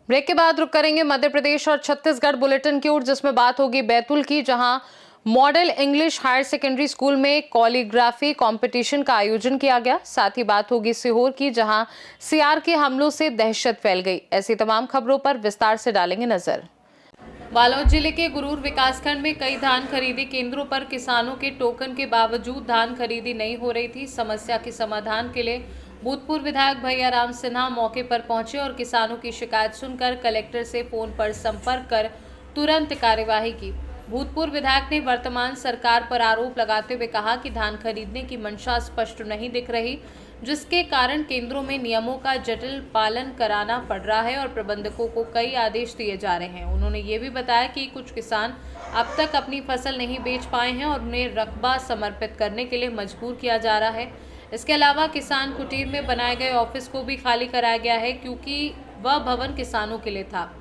Break के बाद रुक करेंगे मध्य प्रदेश और छत्तीसगढ़ बुलेटिन की ओर, जिसमें बात होगी बैतूल की, जहां model English higher secondary school में कॉलीग्राफी कंपटीशन का आयोजन किया गया। साथ ही बात होगी सीहोर की, जहां सीआर के हमलों से दहशत फैल गई। ऐसी तमाम खबरों पर विस्तार से डालेंगे नजर। बालोद जिले के गुरूर विकासखंड में कई धान खरीदी केंद्रों पर किसानों के टोकन के बावजूद धान खरीदी नहीं हो रही थी। समस्या के समाधान के लिए भूतपूर्व विधायक भैयाराम सिन्हा मौके पर पहुंचे और किसानों की शिकायत सुनकर कलेक्टर से फोन पर संपर्क कर तुरंत कार्यवाही की। भूतपूर्व विधायक ने वर्तमान सरकार पर आरोप लगाते हुए कहा कि धान खरीदने की मंशा स्पष्ट नहीं दिख रही, जिसके कारण केंद्रों में नियमों का जटिल पालन कराना पड़ रहा है और प्रबंधकों को कई आदेश दिए जा रहे हैं। उन्होंने ये भी बताया कि कुछ किसान अब तक अपनी फसल नहीं बेच पाए हैं और उन्हें रकबा समर्पित करने के लिए मजबूर किया जा रहा है। इसके अलावा किसान कुटीर में बनाए गए ऑफिस को भी खाली कराया गया है, क्योंकि वह भवन किसानों के लिए था।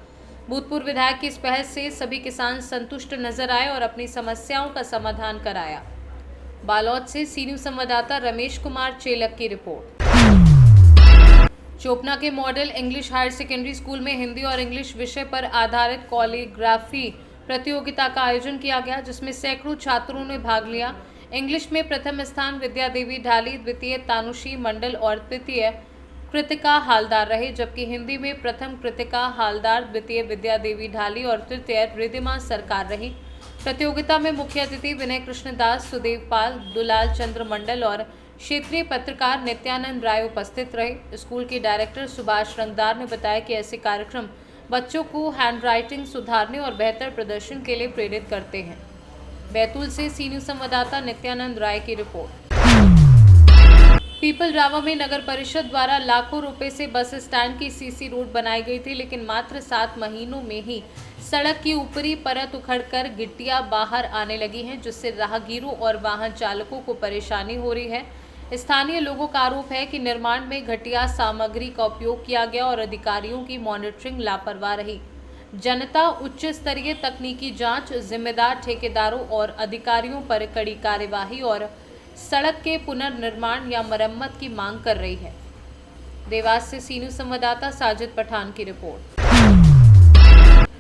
भूतपूर्व विधायक की इस पहल से सभी किसान संतुष्ट नजर आए और अपनी समस्याओं का समाधान कराया। बालोद से सी न्यूज संवाददाता रमेश कुमार चेलक की रिपोर्ट। चोपना के model English higher secondary school में हिंदी और इंग्लिश विषय पर आधारित कॉलीग्राफी प्रतियोगिता का आयोजन किया गया, जिसमें सैकड़ों छात्रों ने भाग लिया। इंग्लिश में प्रथम स्थान विद्या देवी ढाली, द्वितीय तानुशी मंडल और तृतीय कृतिका हालदार रहे, जबकि हिंदी में प्रथम कृतिका हालदार, द्वितीय विद्या देवी ढाली और तृतीय रिदिमा सरकार रही। प्रतियोगिता में मुख्य अतिथि विनय कृष्ण दास, सुदेव पाल, दुलाल चंद्र मंडल और क्षेत्रीय पत्रकार नित्यानंद राय उपस्थित रहे। स्कूल के डायरेक्टर सुभाष रंगदार ने बताया कि ऐसे कार्यक्रम बच्चों को हैंडराइटिंग सुधारने और बेहतर प्रदर्शन के लिए प्रेरित करते हैं। बैतूल से सी न्यूज संवाददाता नित्यानंद राय की रिपोर्ट। पीपल रावा में नगर परिषद द्वारा लाखों रुपए से बस स्टैंड की सीसी रोड बनाई गई थी, लेकिन मात्र 7 महीनों में ही सड़क की ऊपरी परत उखड़कर गिट्टियां बाहर आने लगी हैं, जिससे राहगीरों और वाहन चालकों को परेशानी हो रही है। स्थानीय लोगों का आरोप है कि निर्माण में घटिया सामग्री का उपयोग किया गया और अधिकारियों की मॉनिटरिंग लापरवाह रही। जनता उच्च स्तरीय तकनीकी जांच, जिम्मेदार ठेकेदारों और अधिकारियों पर कड़ी कार्यवाही और सड़क के पुनर्निर्माण या मरम्मत की मांग कर रही है। देवास से सी न्यूज संवाददाता साजिद पठान की रिपोर्ट।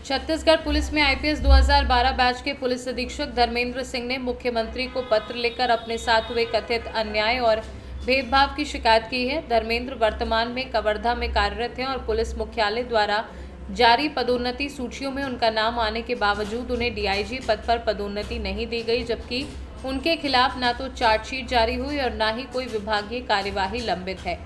छत्तीसगढ़ पुलिस में आईपीएस 2012 बैच के पुलिस अधीक्षक धर्मेंद्र सिंह ने मुख्यमंत्री को पत्र लिखकर अपने साथ हुए कथित अन्याय और भेदभाव की शिकायत की है। धर्मेंद्र वर्तमान में कवर्धा में कार्यरत हैं और पुलिस मुख्यालय द्वारा जारी पदोन्नति सूचियों में उनका नाम आने के बावजूद उन्हें डीआईजी पद पर पदोन्नति नहीं दी गई, जबकि उनके खिलाफ न तो चार्जशीट जारी हुई और न ही कोई विभागीय कार्यवाही लंबित है।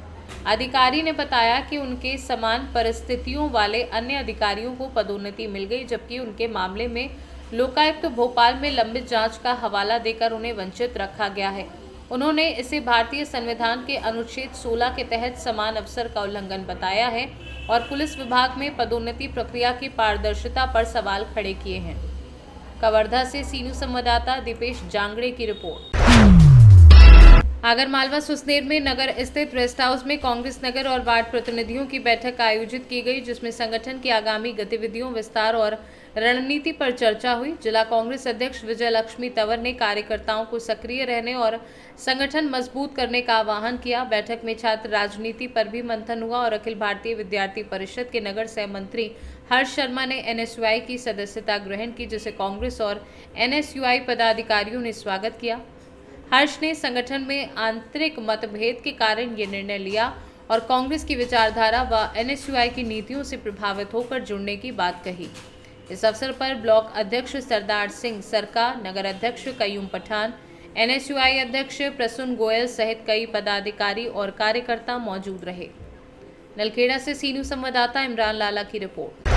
अधिकारी ने बताया कि उनके समान परिस्थितियों वाले अन्य अधिकारियों को पदोन्नति मिल गई, जबकि उनके मामले में लोकायुक्त भोपाल में लंबित जांच का हवाला देकर उन्हें वंचित रखा गया है। उन्होंने इसे भारतीय संविधान के अनुच्छेद 16 के तहत समान अवसर का उल्लंघन बताया है और पुलिस विभाग में पदोन्नति प्रक्रिया की पारदर्शिता पर सवाल खड़े किए हैं। कवर्धा से सी न्यूज संवाददाता दीपेश जांगड़े की रिपोर्ट। आगरमालवा सुसनेर में नगर स्थित रेस्ट हाउस में कांग्रेस नगर और वार्ड प्रतिनिधियों की बैठक आयोजित की गई, जिसमें संगठन की आगामी गतिविधियों, विस्तार और रणनीति पर चर्चा हुई। जिला कांग्रेस अध्यक्ष विजय लक्ष्मी तंवर ने कार्यकर्ताओं को सक्रिय रहने और संगठन मजबूत करने का आह्वान किया। बैठक में छात्र राजनीति पर भी मंथन हुआ और अखिल भारतीय विद्यार्थी परिषद के नगर सह मंत्री हर्ष शर्मा ने एनएसयूआई की सदस्यता ग्रहण की, जिसे कांग्रेस और एनएसयूआई पदाधिकारियों ने स्वागत किया। हर्ष ने संगठन में आंतरिक मतभेद के कारण ये निर्णय लिया और कांग्रेस की विचारधारा व एनएसयूआई की नीतियों से प्रभावित होकर जुड़ने की बात कही। इस अवसर पर ब्लॉक अध्यक्ष सरदार सिंह सरका, नगर अध्यक्ष कयूम पठान, एनएसयूआई अध्यक्ष प्रसून गोयल सहित कई पदाधिकारी और कार्यकर्ता मौजूद रहे। नलखेड़ा से सी न्यूज संवाददाता इमरान लाला की रिपोर्ट।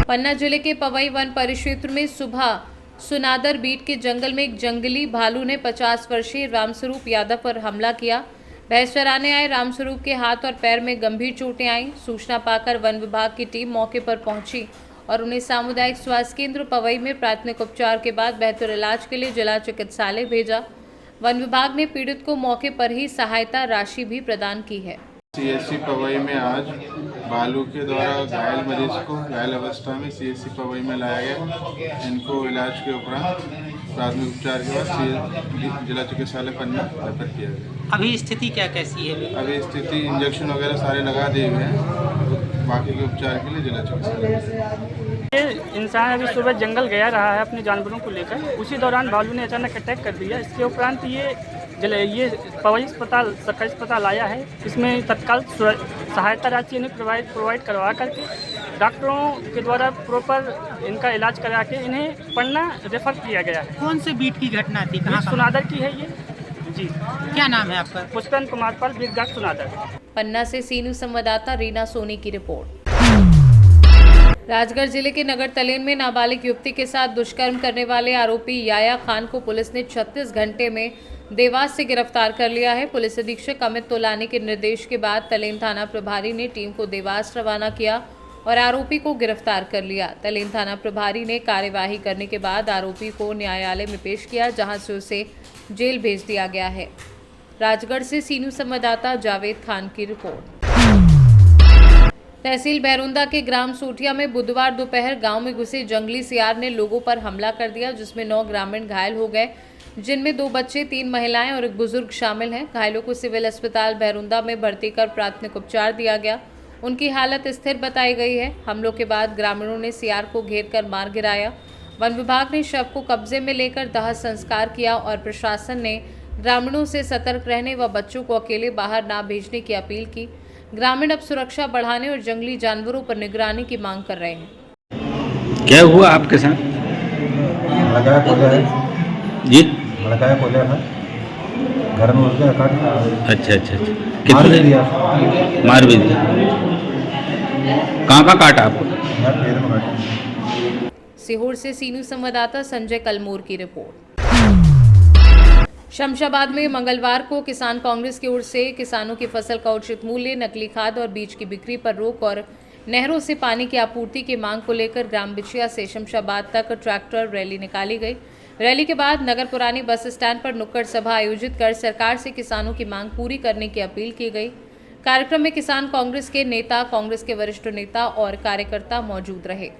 पन्ना जिले के पवई वन परिक्षेत्र में सुबह सुनादर बीट के जंगल में एक जंगली भालू ने 50 वर्षीय रामस्वरूप यादव पर हमला किया। भैंस चराने आए रामस्वरूप के हाथ और पैर में गंभीर चोटें आईं। सूचना पाकर वन विभाग की टीम मौके पर पहुंची और उन्हें सामुदायिक स्वास्थ्य केंद्र पवई में प्राथमिक उपचार के बाद बेहतर इलाज के लिए जिला चिकित्सालय भेजा। वन विभाग ने पीड़ित को मौके पर ही सहायता राशि भी प्रदान की है। सीएससी पवई में आज भालू के द्वारा घायल मरीज को घायल अवस्था में सीएससी पवई में लाया गया। इनको इलाज के उपरांत प्राथमिक उपचार के बाद जिला चिकित्सालय पन्ना रेफर किया गया। अभी स्थिति क्या कैसी है? अभी स्थिति इंजेक्शन वगैरह सारे लगा दिए हुए हैं, बाकी के उपचार के लिए जिला चिकित्सालय। ये इंसान अभी सुबह जंगल गया रहा है अपने जानवरों को लेकर, उसी दौरान भालू ने अचानक अटैक कर दिया। इसके उपरांत ये पवई अस्पताल सरकारी अस्पताल आया है। इसमें तत्काल सहायता राशि इन्हें प्रोवाइड करवा करके डॉक्टरों के द्वारा प्रॉपर इनका इलाज करा के इन्हें पन्ना रेफर किया गया है। कौन से बीट की घटना थी, कहाँ का? सुनादर की है ये जी। क्या नाम है आपका? पुष्पेंद्र कुमार पाल, बीरगाट सुनादर। पन्ना से सीनू संवाददाता रीना सोनी की रिपोर्ट। राजगढ़ जिले के नगर तलेन में नाबालिग युवती के साथ दुष्कर्म करने वाले आरोपी याया खान को पुलिस ने 36 घंटे में देवास से गिरफ्तार कर लिया है। पुलिस अधीक्षक अमित तोलानी के निर्देश के बाद तलेन थाना प्रभारी ने टीम को देवास रवाना किया और आरोपी को गिरफ्तार कर लिया। तलेन थाना प्रभारी ने कार्यवाही करने के बाद आरोपी को न्यायालय में पेश किया, जहां से उसे जेल भेज दिया गया है। राजगढ़ से सीनू संवाददाता जावेद खान की रिपोर्ट। तहसील भैरुंदा के ग्राम सोठिया में बुधवार दोपहर गांव में घुसे जंगली सियार ने लोगों पर हमला कर दिया, जिसमें 9 ग्रामीण घायल हो गए, जिनमें 2 बच्चे, 3 महिलाएं और एक बुजुर्ग शामिल हैं। घायलों को सिविल अस्पताल भैरुंदा में भर्ती कर प्राथमिक उपचार दिया गया। उनकी हालत स्थिर बताई गई है। हमलों के बाद ग्रामीणों ने सियार को घेरकर मार गिराया। वन विभाग ने शव को कब्जे में लेकर दाह संस्कार किया और प्रशासन ने ग्रामीणों से सतर्क रहने व बच्चों को अकेले बाहर ना भेजने की अपील की। ग्रामीण अब सुरक्षा बढ़ाने और जंगली जानवरों पर निगरानी की मांग कर रहे हैं। क्या हुआ आपके साथ? लगाया खोजा है जी, लगाया खोजा है घर में उसने काट अच्छा अच्छा अच्छा। मार भी कितने दिया मार भी दिया? कहाँ काटा आपको? यार पैर में काटा। सीहोर से सीनू संवाददाता संजय कलमोर की रिपोर्ट। शमशाबाद में मंगलवार को किसान कांग्रेस की ओर से किसानों की फसल का उचित मूल्य, नकली खाद और बीज की बिक्री पर रोक और नहरों से पानी की आपूर्ति की मांग को लेकर ग्राम बिछिया से शमशाबाद तक ट्रैक्टर रैली निकाली गई। रैली के बाद नगर पुरानी बस स्टैंड पर नुक्कड़ सभा आयोजित कर सरकार से किसानों की मांग पूरी करने की अपील की गई। कार्यक्रम में किसान कांग्रेस के नेता, कांग्रेस के वरिष्ठ नेता और कार्यकर्ता मौजूद रहे।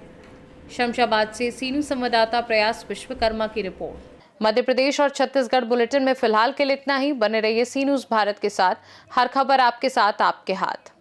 शमशाबाद से सीनू संवाददाता प्रयास विश्वकर्मा की रिपोर्ट। मध्य प्रदेश और छत्तीसगढ़ बुलेटिन में फिलहाल के लिए इतना ही। बने रहिए सी न्यूज़ भारत के साथ। हर खबर आपके साथ, आपके हाथ।